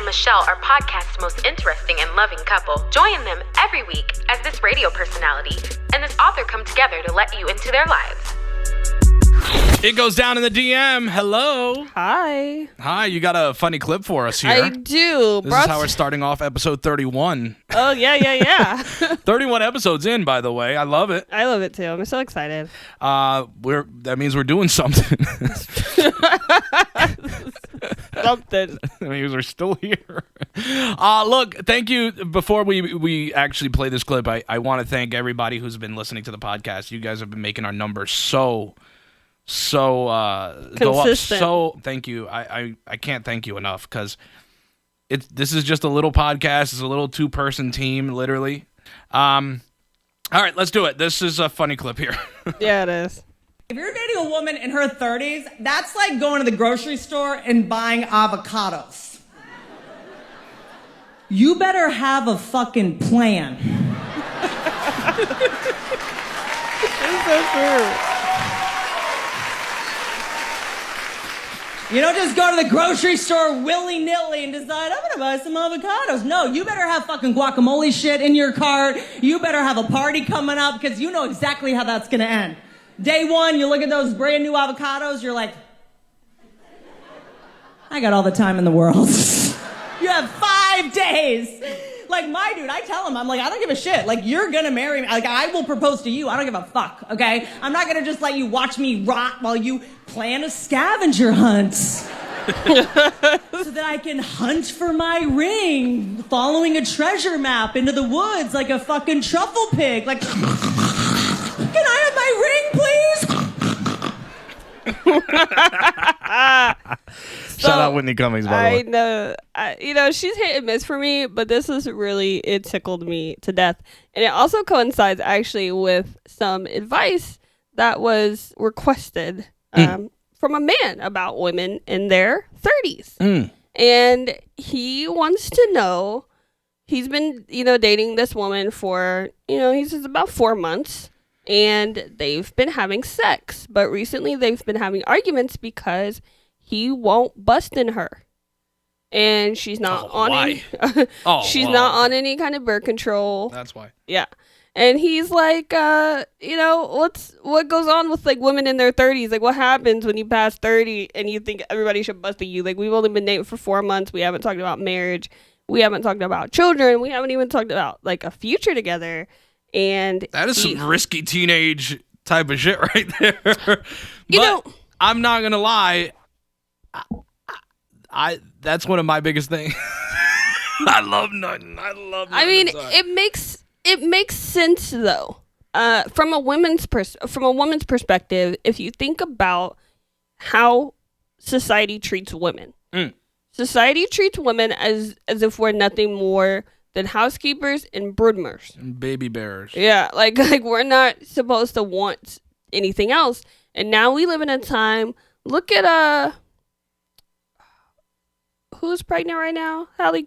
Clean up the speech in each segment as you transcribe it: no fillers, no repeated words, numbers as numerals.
Michelle are podcast's most interesting and loving couple. Join them every week as this radio personality and this author come together to let you into their lives. It goes down in the DM. Hello. Hi, you got a funny clip for us here. I do. This is how we're starting off episode 31. Oh, yeah. 31 episodes in, by the way. I love it. I love it, too. I'm so excited. That means we're doing something. Something. That means we're still here. Look, thank you. Before we actually play this clip, I want to thank everybody who's been listening to the podcast. You guys have been making our numbers so go up. So thank you. I can't thank you enough, because this is just a little podcast. It's a little 2-person team, literally. All right, let's do it. This is a funny clip here. Yeah, it is. If you're dating a woman in her 30s, that's like going to the grocery store and buying avocados. You better have a fucking plan. It's so true. You don't just go to the grocery store willy-nilly and decide, I'm gonna buy some avocados. No, you better have fucking guacamole shit in your cart. You better have a party coming up, because you know exactly how that's gonna end. Day one, you look at those brand new avocados, you're like, I got all the time in the world. You have 5 days. Like my dude, I tell him, I'm like, I don't give a shit. Like, you're gonna marry me. Like, I will propose to you. I don't give a fuck, okay? I'm not gonna just let you watch me rot while you plan a scavenger hunt. So that I can hunt for my ring, following a treasure map into the woods like a fucking truffle pig. Like, can I have my ring, please? Shout out Whitney Cummings, by the way. I know. She's hit and miss for me, but this is really, it tickled me to death. And it also coincides actually with some advice that was requested from a man about women in their 30s. And he wants to know, he's been, dating this woman for, he says about 4 months, and they've been having sex. But recently they've been having arguments because he won't bust in her. And she's not not on any kind of birth control. That's why. Yeah. And he's like, what goes on with like women in their 30s? Like, what happens when you pass 30 and you think everybody should bust at you? Like, we've only been dating for 4 months. We haven't talked about marriage. We haven't talked about children. We haven't even talked about like a future together. And that is some risky teenage type of shit right there. But I'm not gonna lie. That's one of my biggest things. I love nothing. I mean, it makes sense though. From a woman's perspective, if you think about how society treats women. Society treats women as if we're nothing more than housekeepers and broodmers. And baby bearers. Yeah, like we're not supposed to want anything else. And now we live in a time, look at who's pregnant right now? Heidi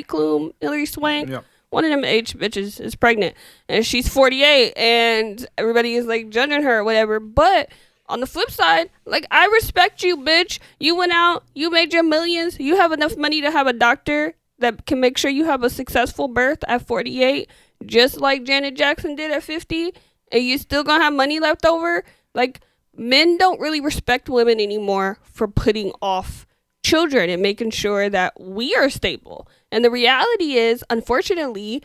Klum, Hilary Swank. Yep. One of them H bitches is pregnant, and she's 48, and everybody is like judging her or whatever. But on the flip side, like, I respect you, bitch. You went out, you made your millions. You have enough money to have a doctor that can make sure you have a successful birth at 48, just like Janet Jackson did at 50, and you still gonna have money left over. Like, men don't really respect women anymore for putting off children and making sure that we are stable. And the reality is, unfortunately,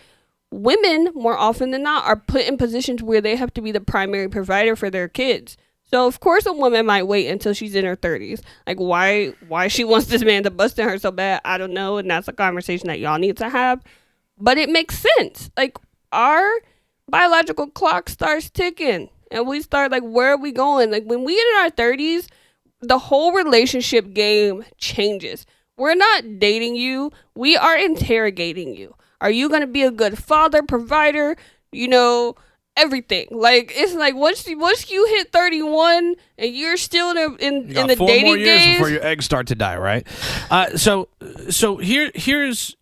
women more often than not are put in positions where they have to be the primary provider for their kids. So of course a woman might wait until she's in her 30s. Like, why she wants this man to bust in her so bad, I don't know, and that's a conversation that y'all need to have. But it makes sense. Like, our biological clock starts ticking, and we start, like, where are we going? Like, when we get in our 30s, the whole relationship game changes. We're not dating you. We are interrogating you. Are you going to be a good father, provider, everything? Like, it's like once you hit 31 and you're still in the dating game. 4 more years before your eggs start to die, right? So here's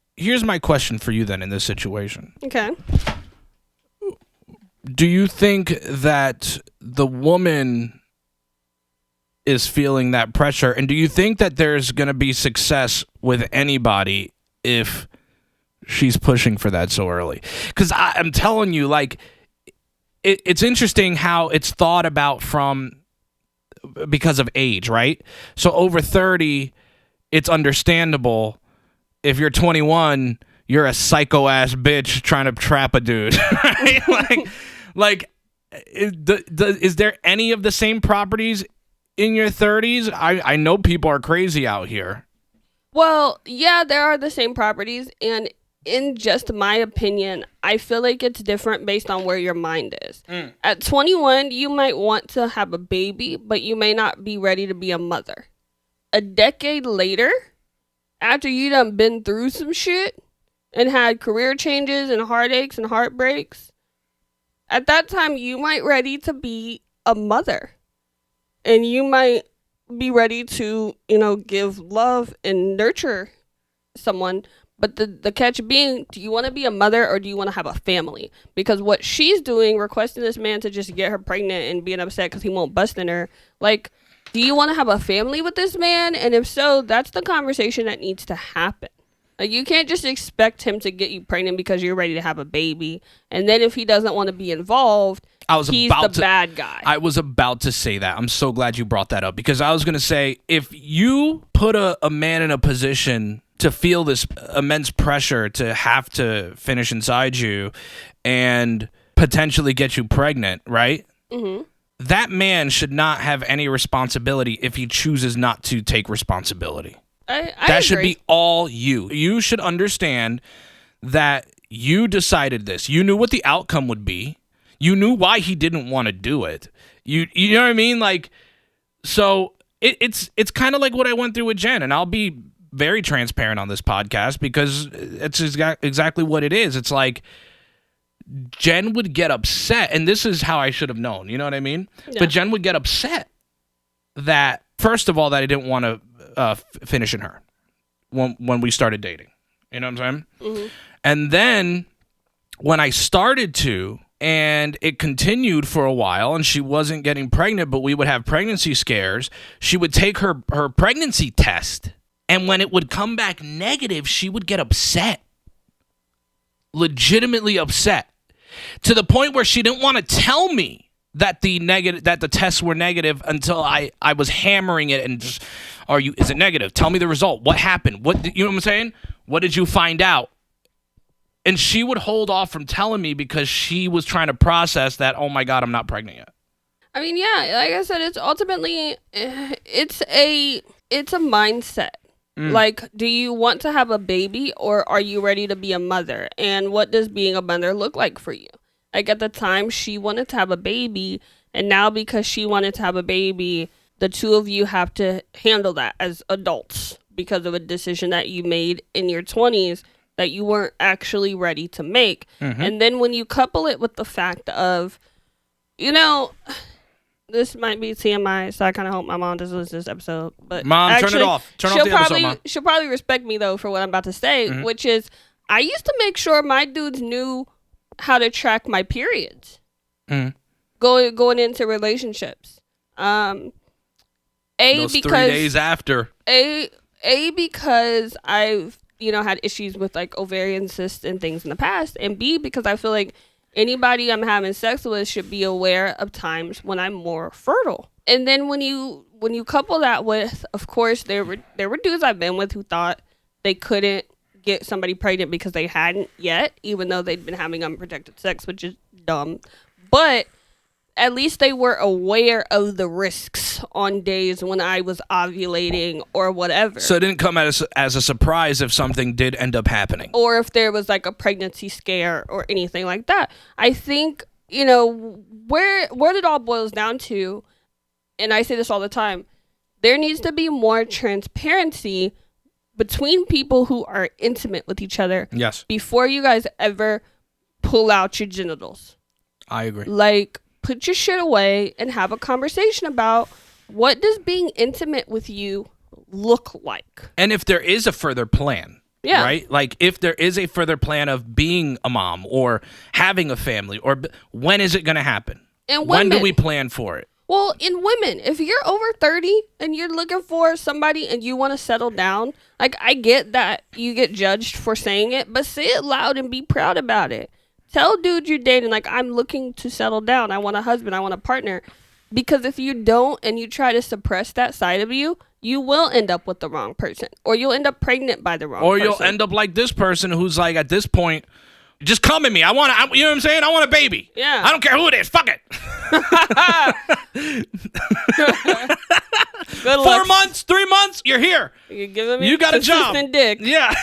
my question for you then in this situation. Okay. Do you think that the woman is feeling that pressure. And do you think that there's going to be success with anybody if she's pushing for that so early? Because I'm telling you, like, it's interesting how it's thought about because of age, right? So over 30, it's understandable. If you're 21, you're a psycho-ass bitch trying to trap a dude, right? Is there any of the same properties in your 30s? I know people are crazy out here. Well, yeah, there are the same properties, and in just my opinion, I feel like it's different based on where your mind is. At 21, you might want to have a baby, but you may not be ready to be a mother. A decade later, after you done been through some shit and had career changes and heartaches and heartbreaks, at that time, you might ready to be a mother. And you might be ready to, give love and nurture someone. But the catch being, do you want to be a mother or do you want to have a family? Because what she's doing, requesting this man to just get her pregnant and being upset because he won't bust in her, like, do you want to have a family with this man? And if so, that's the conversation that needs to happen. Like, you can't just expect him to get you pregnant because you're ready to have a baby. And then if he doesn't want to be involved, he's the bad guy. I was about to say that. I'm so glad you brought that up, because I was going to say, if you put a man in a position to feel this immense pressure to have to finish inside you and potentially get you pregnant, right? Mm-hmm. That man should not have any responsibility if he chooses not to take responsibility. I that should agree. be all you. You should understand that you decided this. You knew what the outcome would be. You knew why he didn't want to do it. You know what I mean? Like, so it's kind of like what I went through with Jen, and I'll be very transparent on this podcast because it's exactly what it is. It's like Jen would get upset, and this is how I should have known. You know what I mean? Yeah. But Jen would get upset that, first of all, that I didn't want to finish in her when we started dating. You know what I'm saying? Mm-hmm. And then when I started to, and it continued for a while, and she wasn't getting pregnant, but we would have pregnancy scares, she would take her pregnancy test, and when it would come back negative, she would get upset. Legitimately upset. To the point where she didn't want to tell me that the tests were negative until I was hammering it and just, is it negative? Tell me the result. What happened? You know what I'm saying? What did you find out? And she would hold off from telling me because she was trying to process that, oh my God, I'm not pregnant yet. I mean, yeah, like I said, it's ultimately, it's a mindset. Like, do you want to have a baby or are you ready to be a mother? And what does being a mother look like for you? Like, at the time, she wanted to have a baby, and now because she wanted to have a baby, the two of you have to handle that as adults because of a decision that you made in your 20s that you weren't actually ready to make. Mm-hmm. And then when you couple it with the fact of, this might be TMI, so I kind of hope my mom doesn't listen to this episode. But Mom, actually, turn it off. Turn off the episode, Mom. She'll probably respect me, though, for what I'm about to say, mm-hmm. which is I used to make sure my dudes knew how to track my periods going into relationships. Those 3 days after. Because I've, had issues with, like, ovarian cysts and things in the past. And B, because I feel like anybody I'm having sex with should be aware of times when I'm more fertile. And then when you couple that with, of course, there were dudes I've been with who thought they couldn't get somebody pregnant because they hadn't yet, even though they'd been having unprotected sex, which is dumb. But at least they were aware of the risks on days when I was ovulating or whatever. So it didn't come as a surprise if something did end up happening. Or if there was like a pregnancy scare or anything like that. I think, where it all boils down to, and I say this all the time, there needs to be more transparency between people who are intimate with each other. Yes. Before you guys ever pull out your genitals. I agree. Like, put your shit away and have a conversation about what does being intimate with you look like. And if there is a further plan, yeah, right? Like if there is a further plan of being a mom or having a family, or when is it going to happen? And when do we plan for it? Well, in women, if you're over 30 and you're looking for somebody and you want to settle down, like, I get that you get judged for saying it, but say it loud and be proud about it. Tell dude you're dating, like, I'm looking to settle down. I want a husband. I want a partner. Because if you don't and you try to suppress that side of you, you will end up with the wrong person. Or you'll end up pregnant by the wrong person. Or you'll end up like this person who's like, at this point, just come at me. You know what I'm saying? I want a baby. Yeah. I don't care who it is. Fuck it. Good 4 months, 3 months, you're here. You're giving me you got a job. Dick. Yeah.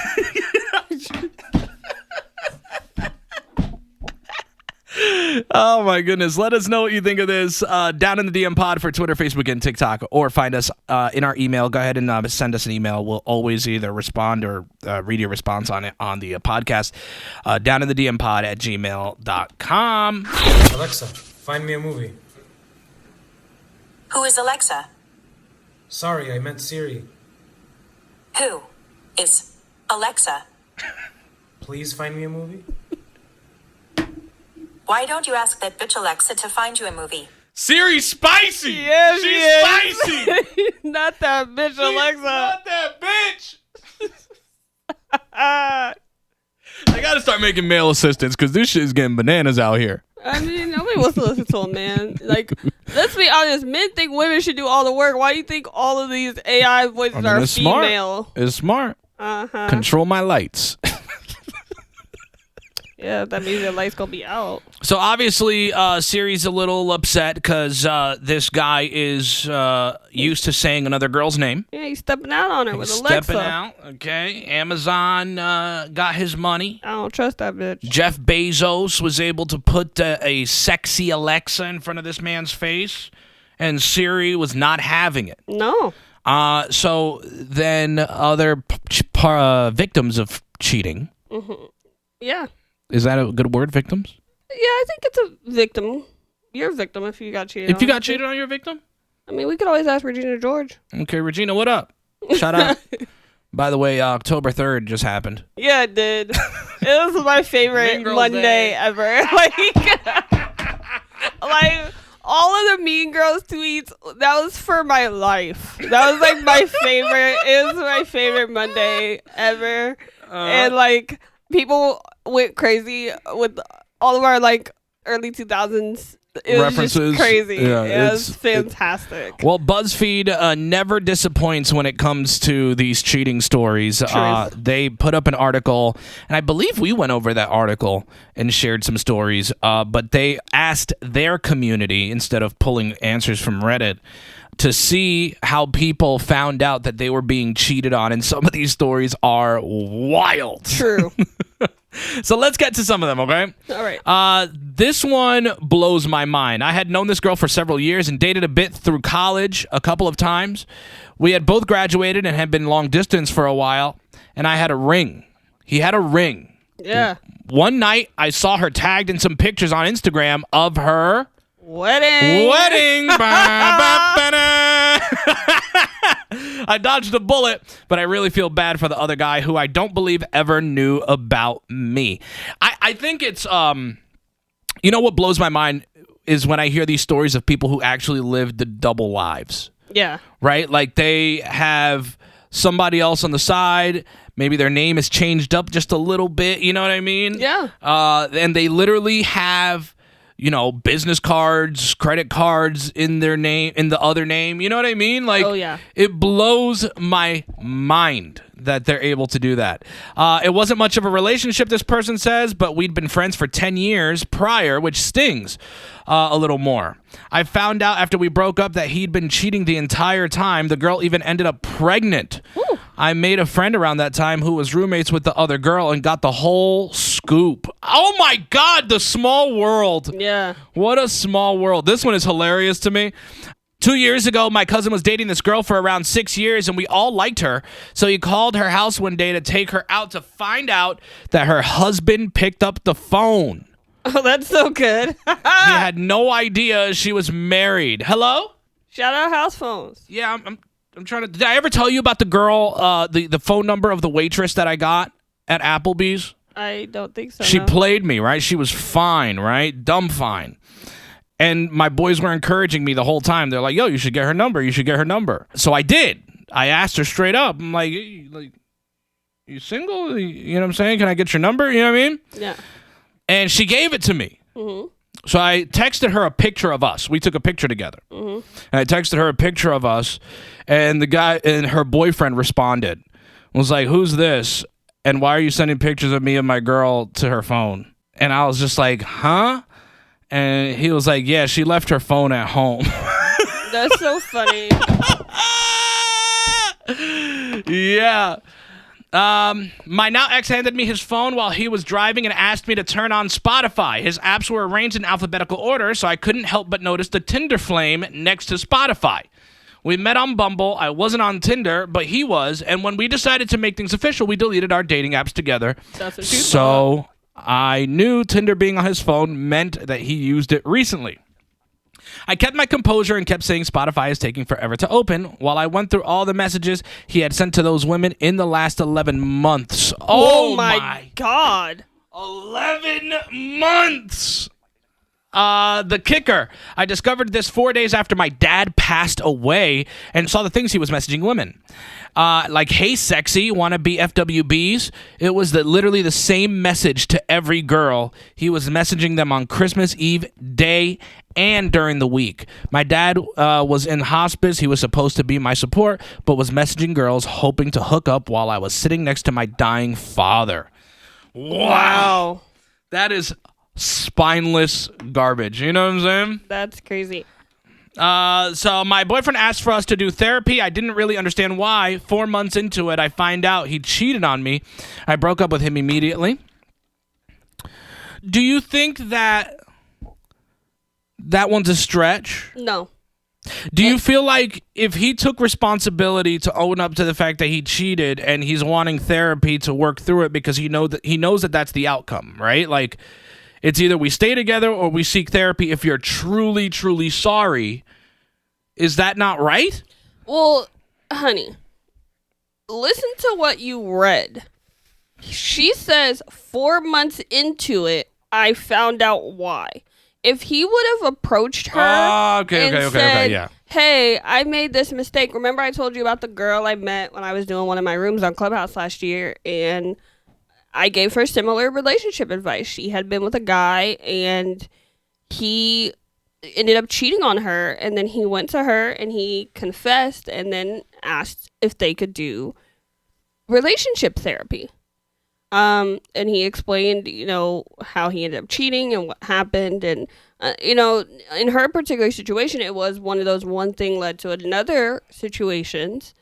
Oh my goodness. Let us know what you think of this. Down in the DM pod for Twitter, Facebook, and TikTok, or find us in our email. Go ahead and send us an email. We'll always either respond or read your response on it on the podcast. Down in the DM pod at gmail.com. Alexa, find me a movie. Who is Alexa? Sorry, I meant Siri. Who is Alexa? Please find me a movie. Why don't you ask that bitch Alexa to find you a movie? Siri's spicy. Yes, She's spicy. Not that bitch, Alexa. Not that bitch. I gotta start making male assistants because this shit is getting bananas out here. I mean, nobody wants to listen to a man. Like, let's be honest. Men think women should do all the work. Why do you think all of these AI voices are female? It's smart. Uh-huh. Control my lights. Yeah, that means your light's gonna be out. So obviously, Siri's a little upset because this guy is used to saying another girl's name. Yeah, he's stepping out on her with Alexa. Stepping out, okay. Amazon got his money. I don't trust that bitch. Jeff Bezos was able to put a sexy Alexa in front of this man's face, and Siri was not having it. No. So then other victims of cheating. Mm-hmm. Yeah. Is that a good word, victims? Yeah, I think it's a victim. You're a victim if you got cheated on. If you got cheated on, you're a victim? I mean, we could always ask Regina George. Okay, Regina, what up? Shout out. By the way, October 3rd just happened. Yeah, it did. It was my favorite Monday ever. Like, all of the Mean Girls tweets, that was for my life. That was, like, my favorite. It was my favorite Monday ever. And, like, people went crazy with all of our, like, early 2000s it references. Was just crazy. Yeah, it was fantastic. Well, BuzzFeed never disappoints when it comes to these cheating stories. They put up an article, and I believe we went over that article and shared some stories, but they asked their community, instead of pulling answers from Reddit, to see how people found out that they were being cheated on, and some of these stories are wild. True. So let's get to some of them, okay? All right. This one blows my mind. I had known this girl for several years and dated a bit through college a couple of times. We had both graduated and had been long distance for a while, and I had a ring. He had a ring. Yeah. One night, I saw her tagged in some pictures on Instagram of her wedding. I dodged a bullet, but I really feel bad for the other guy who I don't believe ever knew about me. I think it's, you know what blows my mind is when I hear these stories of people who actually lived the double lives. Yeah. Right? Like they have somebody else on the side. Maybe their name is changed up just a little bit. You know what I mean? Yeah. And they literally have, you know, business cards, credit cards in their name, in the other name. You know what I mean? Like, oh, yeah. It blows my mind that they're able to do that. It wasn't much of a relationship, this person says, but we'd been friends for 10 years prior, which stings a little more. I found out after we broke up that he'd been cheating the entire time. The girl even ended up pregnant. Ooh. I made a friend around that time who was roommates with the other girl and got the whole scoop. Oh my God, the small world. Yeah. What a small world. This one is hilarious to me. 2 years ago, my cousin was dating this girl for around 6 years, and we all liked her. So he called her house one day to take her out to find out that her husband picked up the phone. Oh, that's so good. He had no idea she was married. Hello? Shout out house phones. Yeah, I'm trying to... Did I ever tell you about the girl, the phone number of the waitress that I got at Applebee's? I don't think so. She no. played me, right? She was fine, right? Dumb fine. And my boys were encouraging me the whole time. They're like, yo, you should get her number. You should get her number. So I did. I asked her straight up. I'm like, you single? You know what I'm saying? Can I get your number? You know what I mean? Yeah. And she gave it to me. Mm-hmm. So I texted her a picture of us. We took a picture together. Mm-hmm. And I texted her a picture of us. And the guy and her boyfriend responded. Was like, who's this? And why are you sending pictures of me and my girl to her phone? And I was just like, huh? And he was like, yeah, she left her phone at home. That's so funny. Yeah. My now ex handed me his phone while he was driving and asked me to turn on Spotify. His apps were arranged in alphabetical order, so I couldn't help but notice the Tinder flame next to Spotify. We met on Bumble. I wasn't on Tinder, but he was. And when we decided to make things official, we deleted our dating apps together. That's what you thought. I knew Tinder being on his phone meant that he used it recently. I kept my composure and kept saying Spotify is taking forever to open while I went through all the messages he had sent to those women in the last 11 months. Oh my God. 11 months. The kicker. I discovered this 4 days after my dad passed away and saw the things he was messaging women. Like, hey, sexy, wanna be FWBs? It was literally the same message to every girl. He was messaging them on Christmas Eve day and during the week. My dad was in hospice. He was supposed to be my support, but was messaging girls hoping to hook up while I was sitting next to my dying father. Wow. That is spineless garbage. You know what I'm saying? That's crazy. So my boyfriend asked for us to do therapy. I didn't really understand why. 4 months into it, I find out he cheated on me. I broke up with him immediately. Do you think that one's a stretch? No. Do you feel like if he took responsibility to own up to the fact that he cheated and he's wanting therapy to work through it because he knows that that's the outcome, right? Like, it's either we stay together or we seek therapy if you're truly, truly sorry. Is that not right? Well, honey, listen to what you read. She says 4 months into it, I found out why. If he would have approached her and said, yeah. Hey, I made this mistake. Remember I told you about the girl I met when I was doing one of my rooms on Clubhouse last year, and I gave her similar relationship advice. She had been with a guy, and he ended up cheating on her, and then he went to her, and he confessed, and then asked if they could do relationship therapy. And he explained, how he ended up cheating and what happened. And, in her particular situation, it was one of those one thing led to another situations,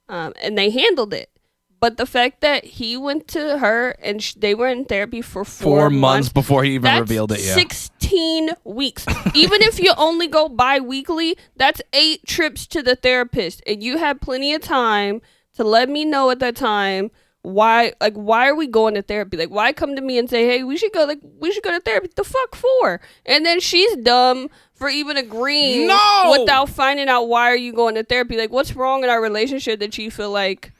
and they handled it. But the fact that he went to her and they were in therapy for 4 months before he even revealed it, yeah. 16 weeks. Even if you only go bi-weekly, that's 8 trips to the therapist. And you had plenty of time to let me know at that time why are we going to therapy? Like, why come to me and say, hey, we should go to therapy? The fuck for? And then she's dumb for even agreeing without finding out why are you going to therapy. Like, what's wrong in our relationship that you feel like...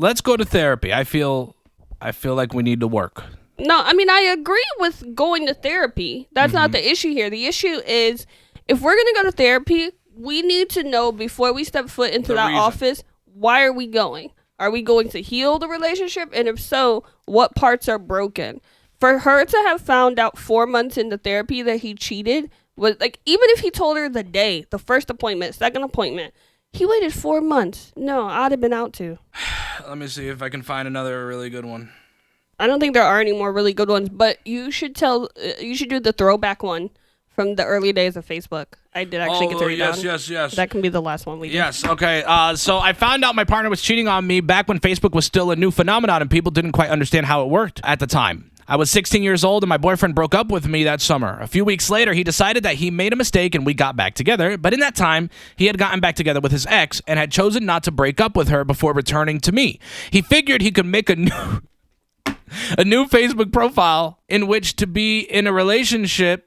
Let's go to therapy. I feel like we need to work. No, I mean, I agree with going to therapy. That's not the issue here. The issue is if we're going to go to therapy, we need to know before we step foot into that office, why are we going? Are we going to heal the relationship? And if so, what parts are broken? For her to have found out 4 months into therapy that he cheated, was like, even if he told her the first appointment, second appointment, he waited 4 months. No, I'd have been out too. Let me see if I can find another really good one. I don't think there are any more really good ones, but you should do the throwback one from the early days of Facebook. I did actually get to read down. Yes. That can be the last one we do. Yes, okay. So I found out my partner was cheating on me back when Facebook was still a new phenomenon and people didn't quite understand how it worked at the time. I was 16 years old and my boyfriend broke up with me that summer. A few weeks later, he decided that he made a mistake and we got back together. But in that time, he had gotten back together with his ex and had chosen not to break up with her before returning to me. He figured he could make a new Facebook profile in which to be in a relationship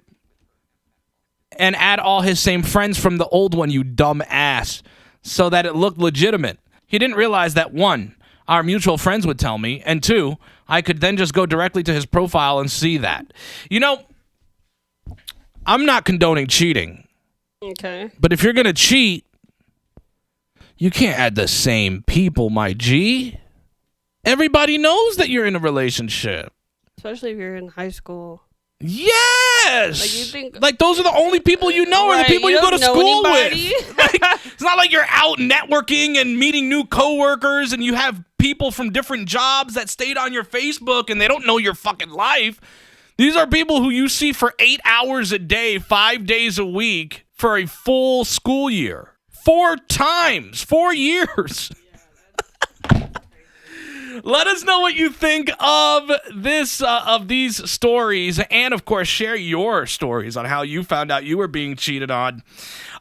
and add all his same friends from the old one, you dumb ass, so that it looked legitimate. He didn't realize that 1, our mutual friends would tell me, and 2, I could then just go directly to his profile and see that. I'm not condoning cheating. Okay. But if you're going to cheat, you can't add the same people, my G. Everybody knows that you're in a relationship. Especially if you're in high school. Yes. Like, you think, like those are the only people you know, right, are the people you go to school anybody? with. Like, it's not like you're out networking and meeting new coworkers and you have people from different jobs that stayed on your Facebook and they don't know your fucking life. These are people who you see for 8 hours a day, 5 days a week for a full school year. 4 times, 4 years. Let us know what you think of these stories, and of course, share your stories on how you found out you were being cheated on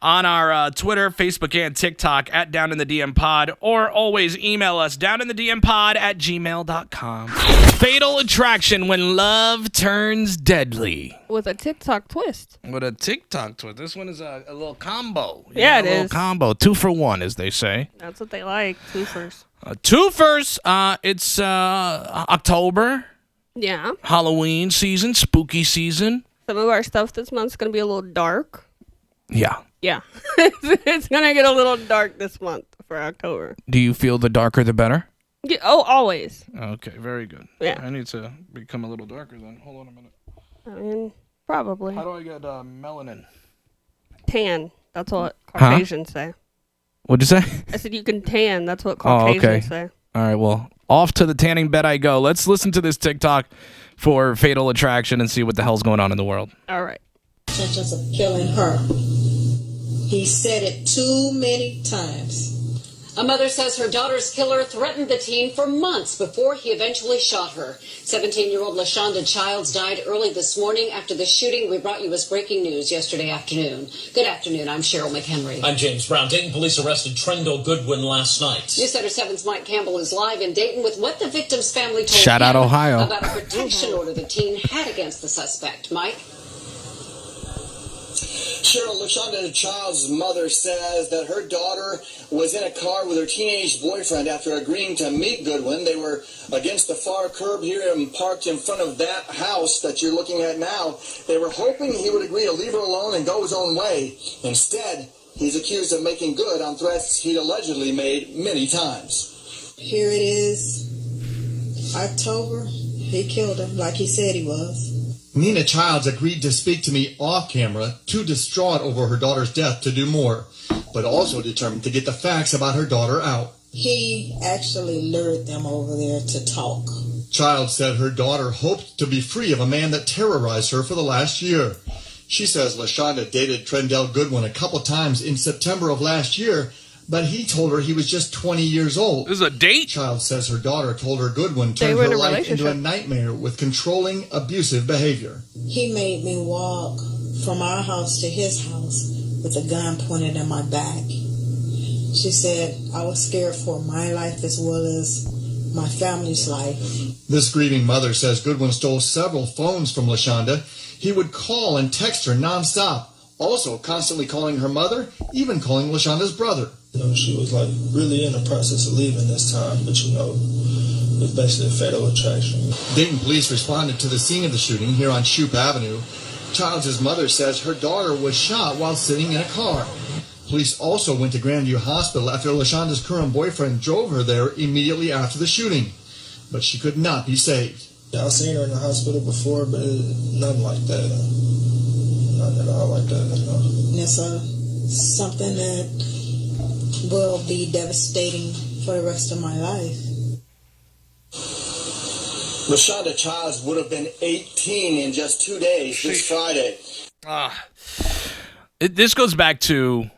our Twitter, Facebook, and TikTok at Down in the DM Pod, or always email us downinthedmpod@gmail.com. Fatal Attraction, when love turns deadly. With a TikTok twist. With a TikTok twist. This one is a little combo. Yeah, it a little is. Combo, 2 for 1, as they say. That's what they like. Twofers. 2 it's October. Yeah. Halloween season, spooky season. Some of our stuff this month's going to be a little dark. Yeah. Yeah. It's going to get a little dark this month for October. Do you feel the darker the better? Yeah, oh, always. Okay, very good. Yeah. I need to become a little darker then. Hold on a minute. I mean, probably. How do I get melanin? Tan. That's what Caucasians say. What'd you say? I said you can tan. That's what Caucasians say. All right, well, off to the tanning bed I go. Let's listen to this TikTok for Fatal Attraction and see what the hell's going on in the world. All right. Intentions of killing her. He said it too many times. A mother says her daughter's killer threatened the teen for months before he eventually shot her. 17-year-old LaShonda Childs died early this morning after the shooting we brought you as breaking news yesterday afternoon. Good afternoon, I'm Cheryl McHenry. I'm James Brown. Dayton police arrested Trendle Goodwin last night. News Center 7's Mike Campbell is live in Dayton with what the victim's family told Shout out him Ohio. about a protection order the teen had against the suspect. Mike? Cheryl, LaShonda Child's mother says that her daughter was in a car with her teenage boyfriend after agreeing to meet Goodwin. They were against the far curb here and parked in front of that house that you're looking at now. They were hoping he would agree to leave her alone and go his own way. Instead, he's accused of making good on threats he'd allegedly made many times. Here it is. October. He killed her like he said he was. Nina Childs agreed to speak to me off camera, too distraught over her daughter's death to do more, but also determined to get the facts about her daughter out. He actually lured them over there to talk. Childs said her daughter hoped to be free of a man that terrorized her for the last year. She says LaShonda dated Trendle Goodwin a couple times in September of last year, but he told her he was just 20 years old. This is a date? Childs says her daughter told her Goodwin turned her life into a nightmare with controlling, abusive behavior. He made me walk from our house to his house with a gun pointed at my back. She said I was scared for my life as well as my family's life. This grieving mother says Goodwin stole several phones from LaShonda. He would call and text her nonstop, also constantly calling her mother, even calling LaShonda's brother. You know, she was like really in the process of leaving this time, but you know, it was basically a fatal attraction. Dayton police responded to the scene of the shooting here on Shoup Avenue. Childs' mother says her daughter was shot while sitting in a car. Police also went to Grandview Hospital after LaShonda's current boyfriend drove her there immediately after the shooting, but she could not be saved. Yeah, I've seen her in the hospital before, but nothing like that. Nothing at all like that. No. It's something that will be devastating for the rest of my life. LaShonda Childs would have been 18 in just 2 days this Friday. This goes back to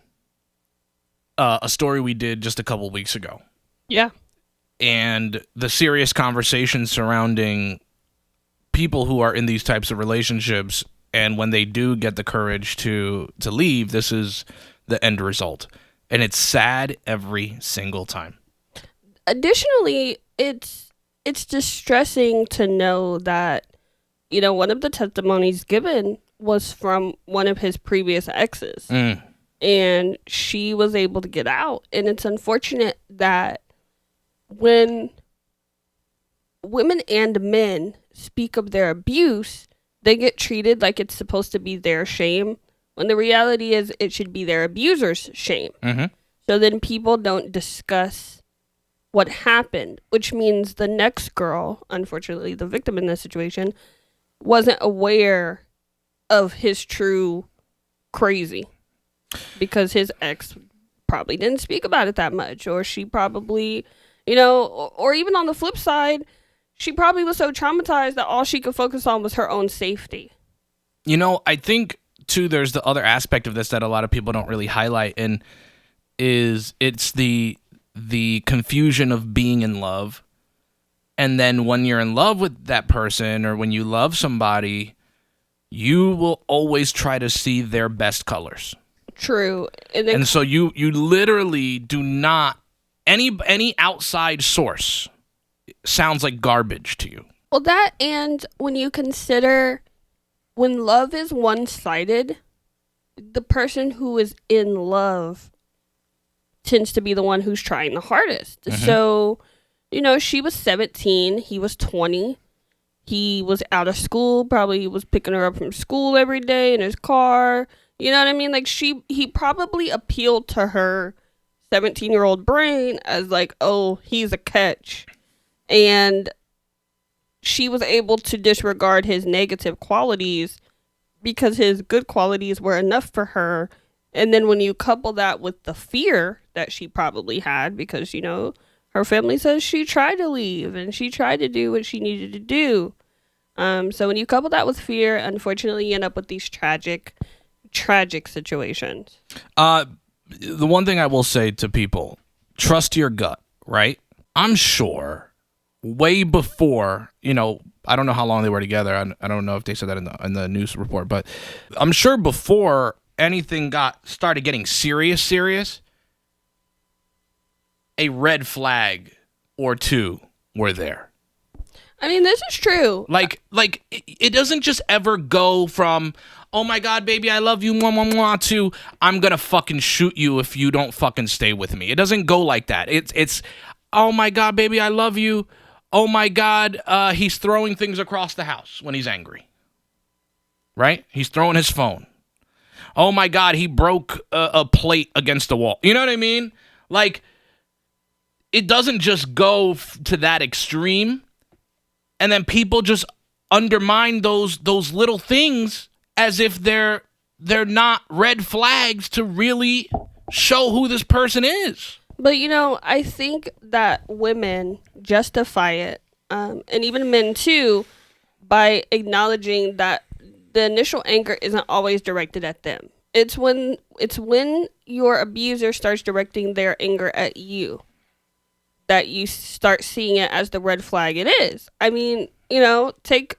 a story we did just a couple weeks ago. Yeah. And the serious conversation surrounding people who are in these types of relationships, and when they do get the courage to leave, this is the end result. And it's sad every single time. Additionally, it's distressing to know that, you know, one of the testimonies given was from one of his previous exes. And she was able to get out. And it's unfortunate that when women and men speak of their abuse, they get treated like it's supposed to be their shame, when the reality is it should be their abuser's shame. Mm-hmm. So then people don't discuss what happened, which means the next girl, unfortunately the victim in this situation, wasn't aware of his true crazy because his ex probably didn't speak about it that much, or she probably, or even on the flip side, she probably was so traumatized that all she could focus on was her own safety. I think too there's the other aspect of this that a lot of people don't really highlight, and it's the confusion of being in love. And then when you're in love with that person, or when you love somebody, you will always try to see their best colors. True. And so you literally do not, any outside source sounds like garbage to you. Well, that, and when you consider when love is one-sided, the person who is in love tends to be the one who's trying the hardest. Mm-hmm. So, she was 17, he was 20. He was out of school, probably was picking her up from school every day in his car. You know what I mean? Like, he probably appealed to her 17-year-old brain as like, oh, he's a catch. And she was able to disregard his negative qualities because his good qualities were enough for her. And then when you couple that with the fear that she probably had, because, her family says she tried to leave and she tried to do what she needed to do. So when you couple that with fear, unfortunately, you end up with these tragic situations. The one thing I will say to people, trust your gut, right? I'm sure way before, I don't know how long they were together. I don't know if they said that in the news report, but I'm sure before anything started getting serious, a red flag or two were there. I mean, this is true. Like it doesn't just ever go from, oh my God, baby, I love you, to I'm gonna fucking shoot you if you don't fucking stay with me. It doesn't go like that. It's oh my God, baby, I love you. Oh my God, he's throwing things across the house when he's angry. Right? He's throwing his phone. Oh my God, he broke a plate against the wall. You know what I mean? Like, it doesn't just go to that extreme, and then people just undermine those little things as if they're not red flags to really show who this person is. But, I think that women justify it, and even men too, by acknowledging that the initial anger isn't always directed at them. It's when your abuser starts directing their anger at you that you start seeing it as the red flag it is. I mean, take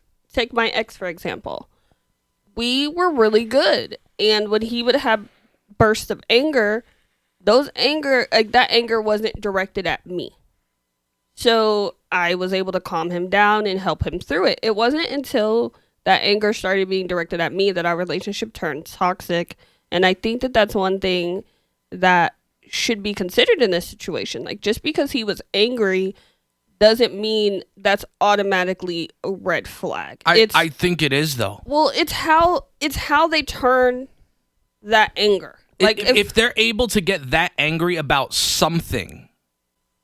my ex, for example. We were really good. And when he would have bursts of anger, that anger wasn't directed at me. So I was able to calm him down and help him through it. It wasn't until that anger started being directed at me that our relationship turned toxic. And I think that that's one thing that should be considered in this situation. Like, just because he was angry doesn't mean that's automatically a red flag. I think it is, though. Well, it's how they turn that anger. Like, if they're able to get that angry about something,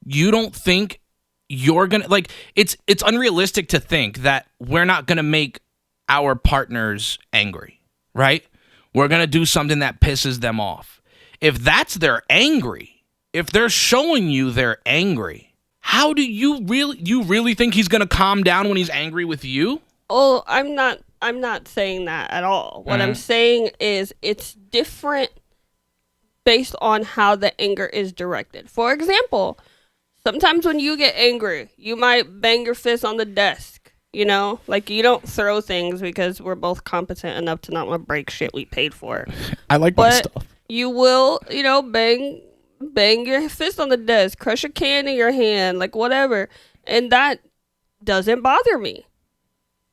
you don't think you're gonna, like, it's unrealistic to think that we're not gonna make our partners angry, right? We're gonna do something that pisses them off. If that's their angry, if they're showing you they're angry, how do you really think he's gonna calm down when he's angry with you? Oh, I'm not saying that at all. What I'm saying is it's different based on how the anger is directed. For example, sometimes when you get angry, you might bang your fist on the desk, Like, you don't throw things because we're both competent enough to not want to break shit we paid for. I like my stuff. You will, bang your fist on the desk, crush a can in your hand, like whatever. And that doesn't bother me.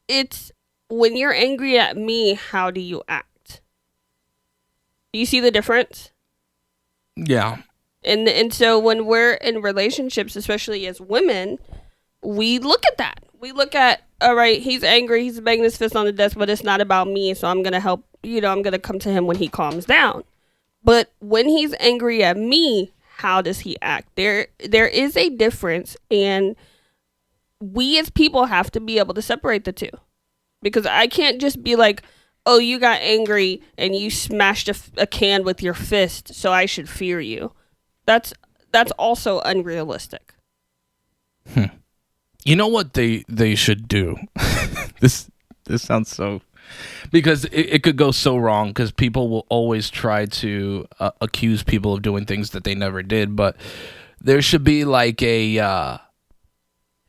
It's when you're angry at me, how do you act? Do you see the difference? Yeah. And so when we're in relationships, especially as women, we look at that. We look at, all right, he's angry, he's banging his fist on the desk, but it's not about me, so I'm going to help, I'm going to come to him when he calms down. But when he's angry at me, how does he act? There is a difference, and we as people have to be able to separate the two. Because I can't just be like, oh, you got angry and you smashed a can with your fist, so I should fear you. That's also unrealistic. You know what they should do? This sounds so... Because it could go so wrong, because people will always try to accuse people of doing things that they never did, but there should be like an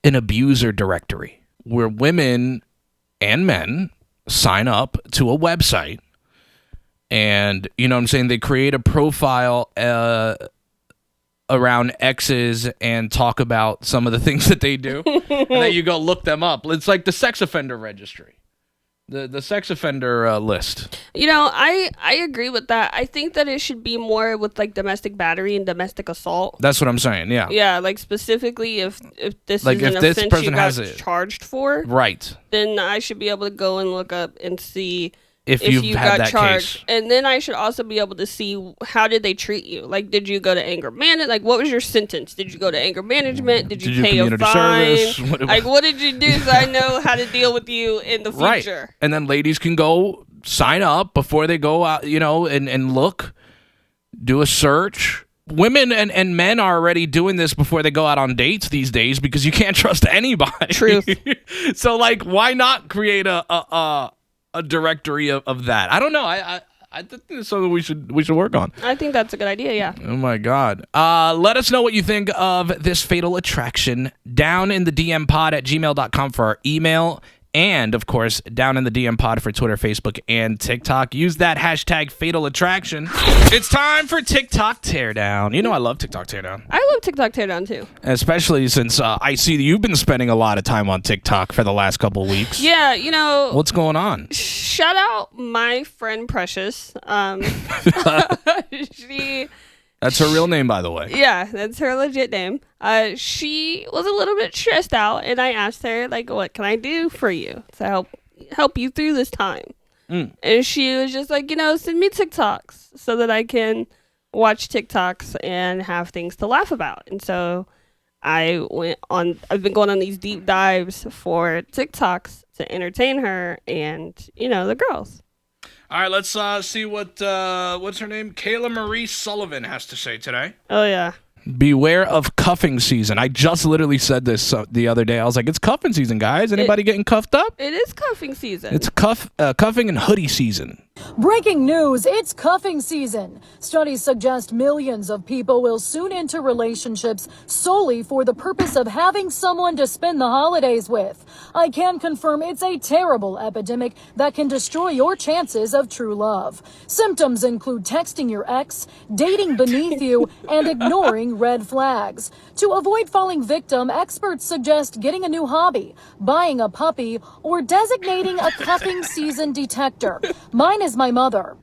abuser directory where women and men sign up to a website, and, you know what I'm saying, they create a profile around exes and talk about some of the things that they do, and then you go look them up. It's like the sex offender registry. The sex offender list. I agree with that. I think that it should be more with like domestic battery and domestic assault. That's what I'm saying, yeah. Yeah, like specifically if this like is an this offense person you got has it charged for. Right. Then I should be able to go and look up and see if you got that charged. case. And then I should also be able to see, how did they treat you? Like, did you go to anger management? Like, what was your sentence? Did you go to anger management? Did you pay a fine? Service? What did you do so I know how to deal with you in the future? Right. And then ladies can go sign up before they go out, and look, do a search. Women and men are already doing this before they go out on dates these days, because you can't trust anybody. Truth. So, like, why not create a directory of that? I don't know. I think it's something we should work on. I think that's a good idea, yeah. Oh my God. Let us know what you think of this fatal attraction down in the DM pod at gmail.com for our email. And, of course, down in the DM pod for Twitter, Facebook, and TikTok. Use that hashtag Fatal Attraction. It's time for TikTok Teardown. You know I love TikTok Teardown. I love TikTok Teardown, too. Especially since I see that you've been spending a lot of time on TikTok for the last couple of weeks. Yeah, What's going on? Shout out my friend Precious. That's her real name, by the way. Yeah, that's her legit name. She was a little bit stressed out, and I asked her, like, what can I do for you to help you through this time? And she was just like, send me TikToks so that I can watch TikToks and have things to laugh about. And so I've been going on these deep dives for TikToks to entertain her and, the girls. All right, let's see what's her name? Kayla Marie Sullivan has to say today. Oh, yeah. Beware of cuffing season. I just literally said this the other day. I was like, it's cuffing season, guys. Anybody getting cuffed up? It is cuffing season. It's cuffing and hoodie season. Breaking news, it's cuffing season. Studies suggest millions of people will soon enter relationships solely for the purpose of having someone to spend the holidays with. I can confirm it's a terrible epidemic that can destroy your chances of true love. Symptoms include texting your ex, dating beneath you, and ignoring red flags. To avoid falling victim, experts suggest getting a new hobby, buying a puppy, or designating a cuffing season detector. Mine is my mother.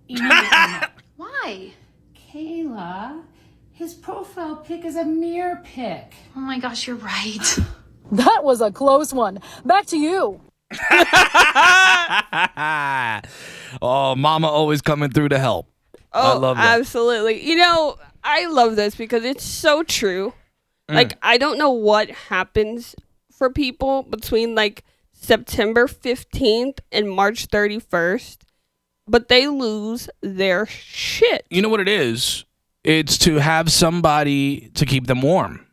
Why? Kayla, his profile pic is a mirror pic. Oh my gosh, you're right. That was a close one. Back to you. Oh, mama always coming through to help. Oh, I love that. Absolutely. I love this because it's so true. Like, I don't know what happens for people between, like, September 15th and March 31st, but they lose their shit. You know what it is? It's to have somebody to keep them warm.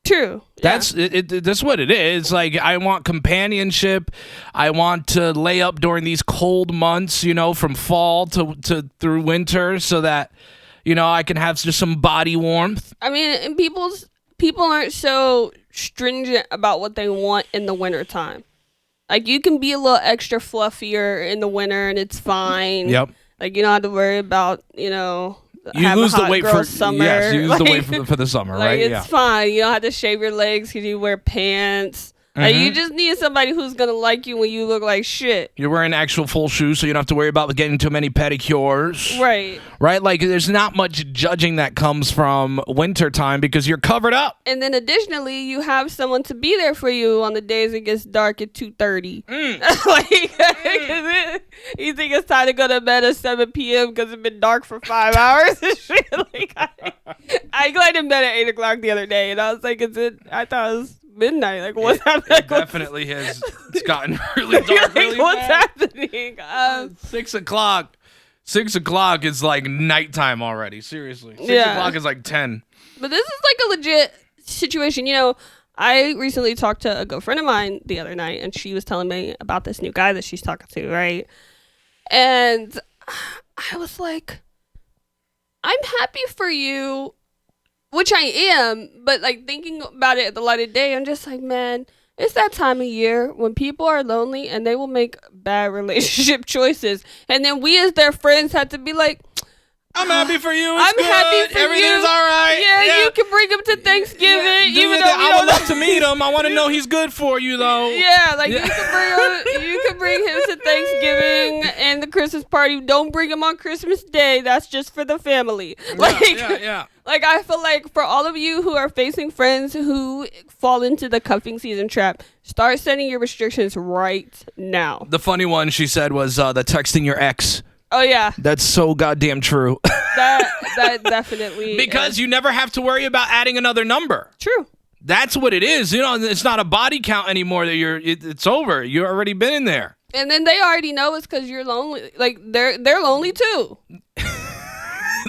True. That's that's what it is. Like, I want companionship. I want to lay up during these cold months, from fall to through winter, so that I can have just some body warmth. I mean, and people aren't so stringent about what they want in the wintertime. Like, you can be a little extra fluffier in the winter and it's fine. Yep. Like, you don't have to worry about, you have lose a hot the weight girl for summer. Yes, you lose the weight for the summer, like, right? It's fine. You don't have to shave your legs because you wear pants. Like, you just need somebody who's gonna like you when you look like shit. You're wearing actual full shoes, so you don't have to worry about getting too many pedicures. Right. Right? Like, there's not much judging that comes from wintertime because you're covered up. And then additionally, you have someone to be there for you on the days it gets dark at 2:30. You think it's time to go to bed at 7 p.m. because it's been dark for 5 hours and shit. Like, I got in bed at 8 o'clock the other day, and I was like, I thought it was midnight. Like, what's happening? It definitely has. It's gotten really dark. Like, really what's bad. happening? 6 o'clock. 6 o'clock is like nighttime already. Seriously. 6 o'clock is like 10. But this is like a legit situation. You know, I recently talked to a good friend of mine the other night, and she was telling me about this new guy that she's talking to, right? And I was like, I'm happy for you, which I am, but like thinking about it at the light of day, I'm just like, man, it's that time of year when people are lonely and they will make bad relationship choices. And then we as their friends have to be like, I'm happy for you. It's I'm good. happy for Everything's you. all right. Yeah, you can bring him to Thanksgiving. Even though I would love to meet him. I want to know he's good for you, though. Yeah, like you can bring him to Thanksgiving and the Christmas party. Don't bring him on Christmas Day. That's just for the family. Yeah. Like, I feel like for all of you who are facing friends who fall into the cuffing season trap, start setting your restrictions right now. The funny one she said was the texting your ex. Oh, yeah. That's so goddamn true. That definitely because you never have to worry about adding another number. True. That's what it is. You know, it's not a body count anymore. That it's over. You've already been in there. And then they already know it's because you're lonely. Like, they're lonely too.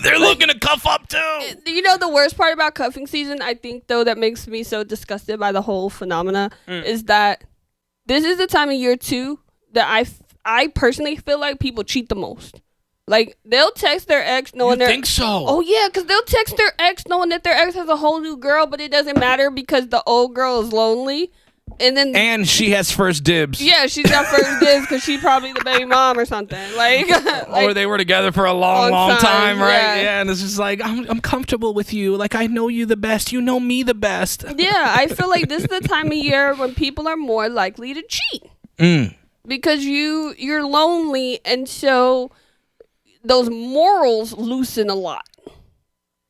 They're looking to cuff up too. You know, the worst part about cuffing season, I think, though, that makes me so disgusted by the whole phenomena is that this is the time of year too that I personally feel like people cheat the most. Like, they'll text their ex knowing You think so? Oh, yeah, because they'll text their ex knowing that their ex has a whole new girl, but it doesn't matter because the old girl is lonely. And she has first dibs. Yeah, she's got first dibs because she's probably the baby mom or something. Or they were together for a long time, right? Yeah. And it's just like, I'm comfortable with you. Like, I know you the best. You know me the best. Yeah, I feel like this is the time of year when people are more likely to cheat. Because you're lonely, and so those morals loosen a lot.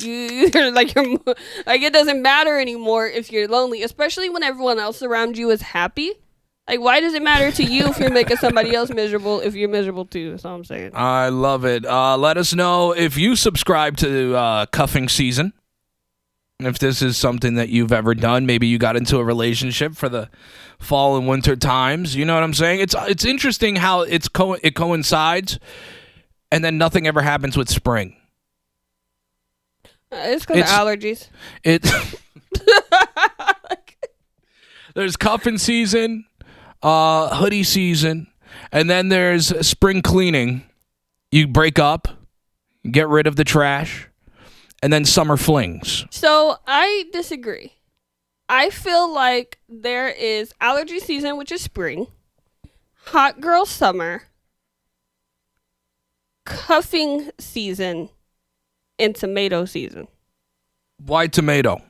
You're like it doesn't matter anymore if you're lonely, especially when everyone else around you is happy. Like, why does it matter to you if you're making somebody else miserable if you're miserable too? That's all I'm saying. I love it. Let us know if you subscribe to cuffing season. If this is something that you've ever done. Maybe you got into a relationship for the fall and winter times. You know what I'm saying? It's interesting how it coincides, and then nothing ever happens with spring. It's because of allergies. There's cuffing season, hoodie season, and then there's spring cleaning. You break up, get rid of the trash, and then summer flings. So I disagree. I feel like there is allergy season, which is spring, hot girl summer, cuffing season, and tomato season. Why tomato?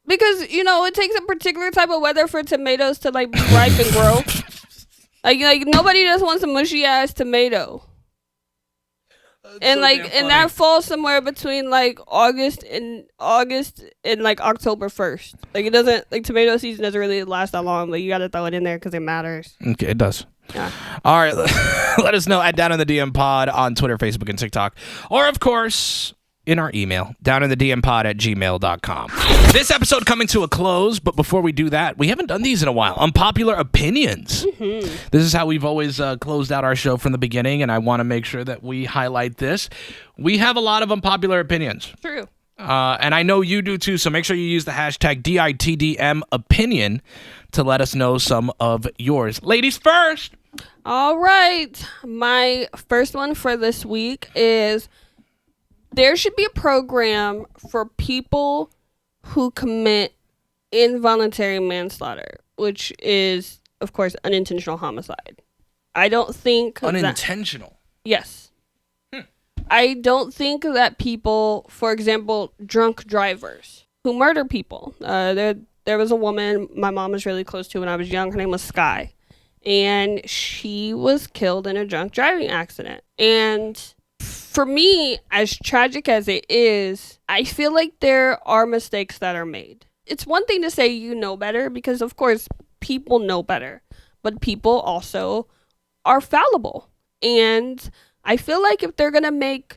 Because, you know, it takes a particular type of weather for tomatoes to like be ripe and grow. Like nobody just wants a mushy ass tomato. And that falls somewhere between like August and like October 1st. Like, it doesn't, like, tomato season doesn't really last that long, but you got to throw it in there because it matters. Okay, it does. Yeah. All right. Let us know at Down in the DM Pod on Twitter, Facebook, and TikTok. Or, of course, in our email, downinthedmpod@gmail.com. This episode coming to a close, but before we do that, we haven't done these in a while. Unpopular opinions. This is how we've always closed out our show from the beginning, and I want to make sure that we highlight this. We have a lot of unpopular opinions. True. And I know you do too, so make sure you use the hashtag DITDM opinion to let us know some of yours. Ladies first. All right. My first one for this week is there should be a program for people who commit involuntary manslaughter, which is, of course, unintentional homicide. I don't think unintentional. Yes. I don't think that people, for example, drunk drivers who murder people, they're there was a woman my mom was really close to when I was young. Her name was Sky. And she was killed in a drunk driving accident. And for me, as tragic as it is, I feel like there are mistakes that are made. It's one thing to say you know better, because of course people know better, but people also are fallible. And I feel like if they're going to make,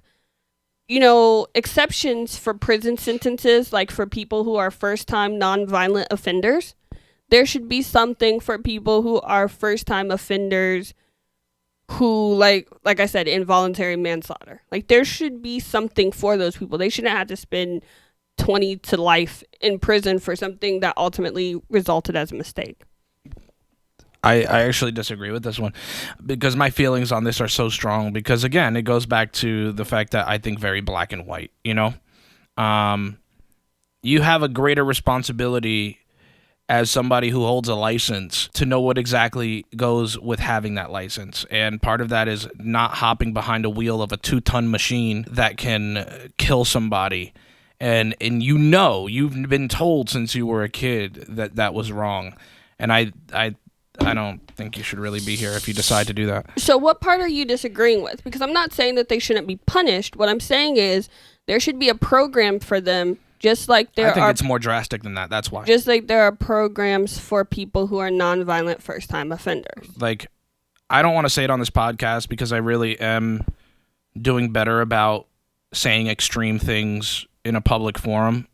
exceptions for prison sentences, like for people who are first-time nonviolent offenders, there should be something for people who are first-time offenders who, like I said, involuntary manslaughter. Like, there should be something for those people. They shouldn't have to spend 20 to life in prison for something that ultimately resulted as a mistake. I actually disagree with this one, because my feelings on this are so strong, because again, it goes back to the fact that I think very black and white, you have a greater responsibility as somebody who holds a license to know what exactly goes with having that license. And part of that is not hopping behind a wheel of a 2-ton machine that can kill somebody. And you've been told since you were a kid that was wrong. And I don't think you should really be here if you decide to do that. So what part are you disagreeing with? Because I'm not saying that they shouldn't be punished. What I'm saying is there should be a program for them, just like I think it's more drastic than that. That's why. Just like there are programs for people who are nonviolent first-time offenders. Like, I don't want to say it on this podcast because I really am doing better about saying extreme things in a public forum,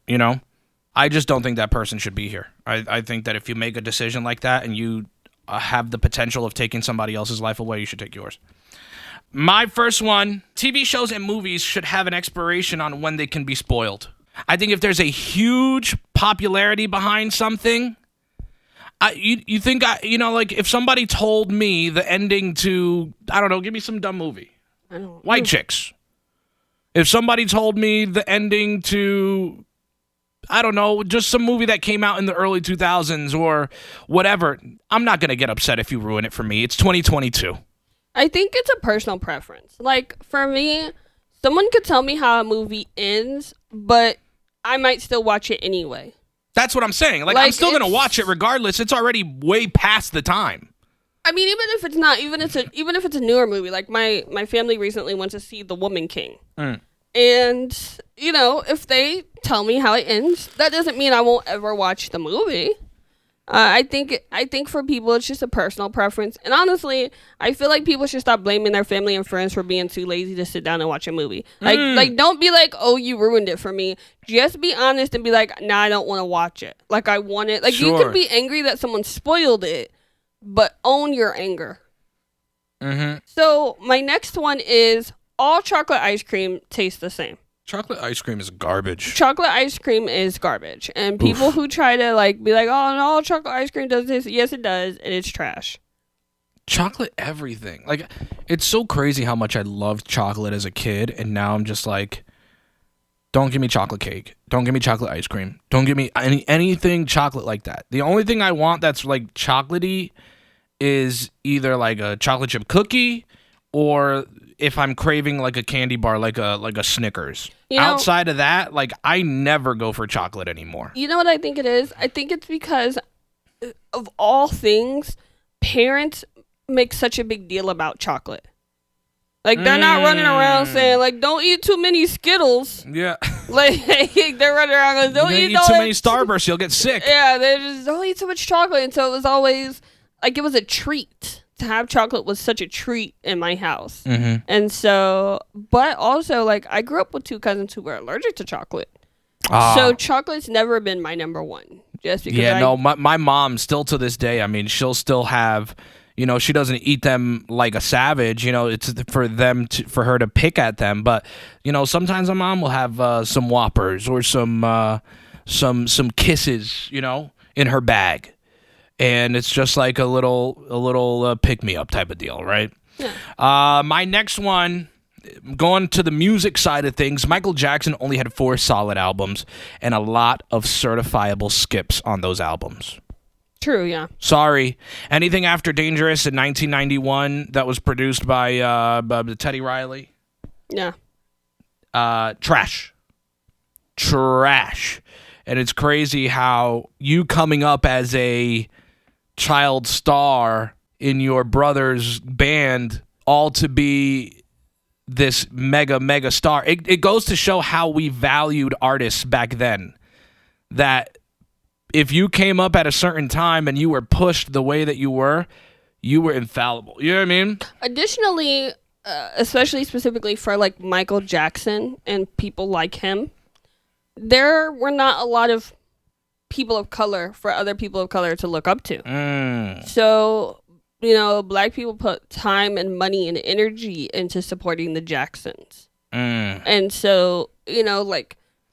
I just don't think that person should be here. I think that if you make a decision like that and you have the potential of taking somebody else's life away, you should take yours. My first one, TV shows and movies should have an expiration on when they can be spoiled. I think if there's a huge popularity behind something, you think, like if somebody told me the ending to, I don't know, give me some dumb movie. White Chicks. If somebody told me the ending to, I don't know, just some movie that came out in the early 2000s or whatever, I'm not going to get upset if you ruin it for me. It's 2022. I think it's a personal preference. Like, for me, someone could tell me how a movie ends, but I might still watch it anyway. That's what I'm saying. Like I'm still going to watch it regardless. It's already way past the time. I mean, even if it's not, even if it's a newer movie, like my family recently went to see The Woman King. And, if they tell me how it ends, that doesn't mean I won't ever watch the movie. I think for people, it's just a personal preference. And honestly, I feel like people should stop blaming their family and friends for being too lazy to sit down and watch a movie. Like don't be like, oh, you ruined it for me. Just be honest and be like, nah, I don't want to watch it. Like, I want it. Like, sure. You could be angry that someone spoiled it, but own your anger. So my next one is all chocolate ice cream tastes the same. Chocolate ice cream is garbage. Chocolate ice cream is garbage. And people who try to be like, oh, no, chocolate ice cream does this. Yes, it does. And it's trash. Chocolate everything. Like, it's so crazy how much I loved chocolate as a kid. And now I'm just like, don't give me chocolate cake. Don't give me chocolate ice cream. Don't give me anything chocolate like that. The only thing I want that's like chocolatey is either like a chocolate chip cookie or if I'm craving like a candy bar, like a Snickers. Outside of that, like I never go for chocolate anymore. You know what I think it is? I think it's because of all things, parents make such a big deal about chocolate. Like they're not running around saying like, don't eat too many Skittles. Yeah. Like they're running around going, don't eat too many Starbursts, you'll get sick. Yeah, they just don't eat so much chocolate. And so it was always like it was a treat. To have chocolate was such a treat in my house. And so, but also, like, I grew up with two cousins who were allergic to chocolate. So chocolate's never been my number one. Just because my mom still to this day, I mean, she'll still have, she doesn't eat them like a savage, it's for her to pick at them. But, sometimes my mom will have some Whoppers or some Kisses, in her bag. And it's just like a little pick-me-up type of deal, right? Yeah. My next one, going to the music side of things, Michael Jackson only had 4 solid albums and a lot of certifiable skips on those albums. True, yeah. Sorry. Anything after Dangerous in 1991 that was produced by Teddy Riley? Yeah. Trash. And it's crazy how you coming up as a child star in your brother's band, all to be this mega star. It goes to show how we valued artists back then. That if you came up at a certain time and you were pushed the way that you were infallible. You know what I mean? Additionally, especially specifically for like Michael Jackson and people like him, there were not a lot of people of color for other people of color to look up to. So, black people put time and money and energy into supporting the Jacksons. And so,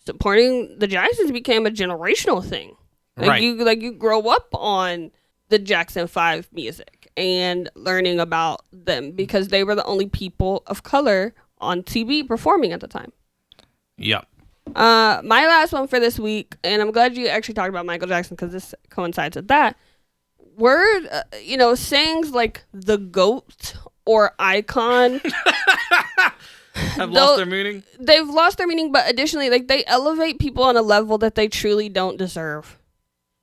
supporting the Jacksons became a generational thing. Like, right. You grow up on the Jackson 5 music and learning about them because they were the only people of color on TV performing at the time. Yep. My last one for this week, and I'm glad you actually talked about Michael Jackson because this coincides with that. Sayings like the GOAT or icon have lost their meaning. They've lost their meaning, but additionally, like, they elevate people on a level that they truly don't deserve.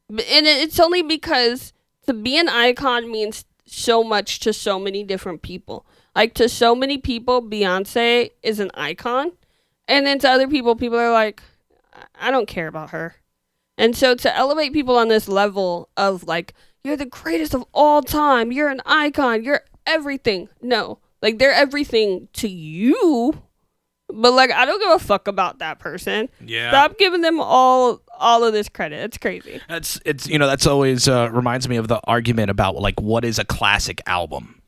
And it's only because to be an icon means so much to so many different people. Like, to so many people, Beyonce is an icon. And then to other people are like, I don't care about her. And so to elevate people on this level of, like, you're the greatest of all time, you're an icon, you're everything. No. Like, they're everything to you. But, like, I don't give a fuck about that person. Yeah. Stop giving them all of this credit. It's crazy. That's always reminds me of the argument about, like, what is a classic album?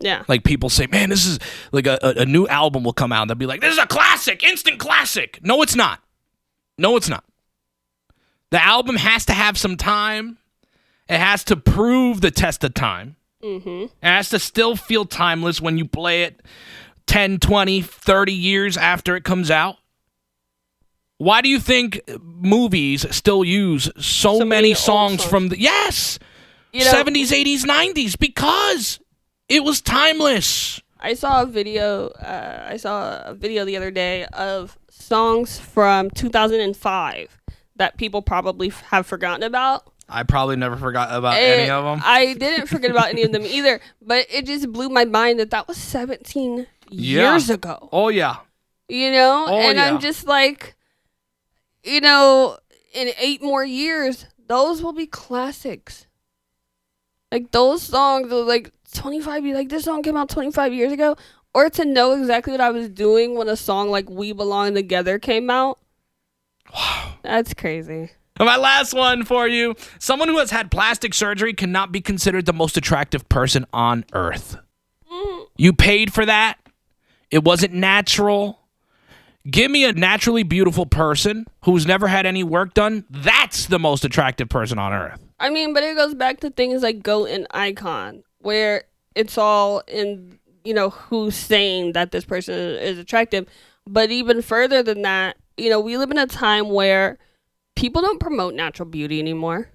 Yeah. Like, people say, man, this is like a new album will come out and they'll be like, this is a classic, instant classic. No, it's not. No, it's not. The album has to have some time. It has to prove the test of time. Mm-hmm. It has to still feel timeless when you play it 10, 20, 30 years after it comes out. Why do you think movies still use so many songs from the... Yes! 70s, 80s, 90s. Because... it was timeless. I saw a video the other day of songs from 2005 that people probably have forgotten about. I probably never forgot about any of them. I didn't forget about any of them either, but it just blew my mind that was 17 years ago. Oh, yeah. I'm just like, in 8 more years, those will be classics. Like, those songs are like 25, like, this song came out 25 years ago. Or to know exactly what I was doing when a song like We Belong Together came out. Wow. That's crazy. My last one for you. Someone who has had plastic surgery cannot be considered the most attractive person on earth. You paid for that. It wasn't natural. Give me a naturally beautiful person who's never had any work done. That's the most attractive person on earth. I mean, but it goes back to things like GOAT and icon, where it's all in, who's saying that this person is attractive. But even further than that, we live in a time where people don't promote natural beauty anymore.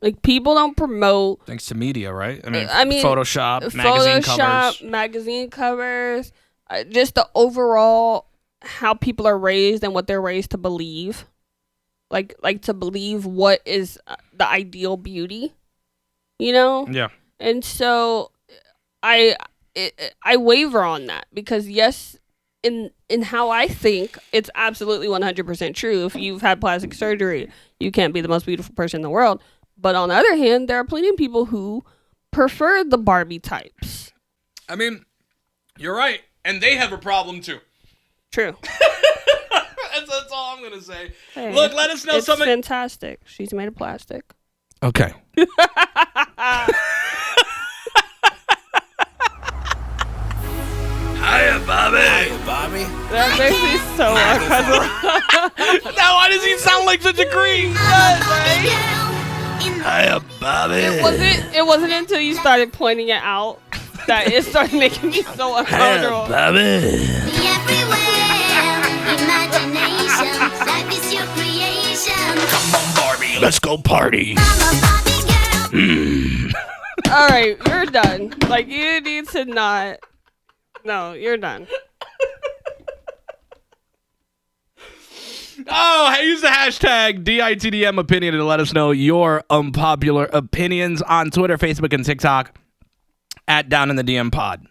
Like, people don't promote... Thanks to media, right? I mean Photoshop, magazine covers, just the overall how people are raised and what they're raised to believe. Like to believe what is the ideal beauty, Yeah. And so I waver on that because, yes, in how I think, it's absolutely 100% true. If you've had plastic surgery, you can't be the most beautiful person in the world. But on the other hand, there are plenty of people who prefer the Barbie types. I mean, you're right. And they have a problem too. True. That's all I'm going to say. Hey, look, let us know something. It's fantastic. She's made of plastic. Okay. Hiya, Bobby. Hiya, Bobby. That makes me so uncomfortable. Now, why does he sound like such a creep? Hiya, Bobby. It wasn't until you started pointing it out that it started making me so uncomfortable. Hiya, Bobby. Come on, Barbie. Let's go party. All right, you're done. Like, you need to not. No, you're done. Oh, use the hashtag DITDM opinion to let us know your unpopular opinions on Twitter, Facebook, and TikTok at Down in the DM Pod.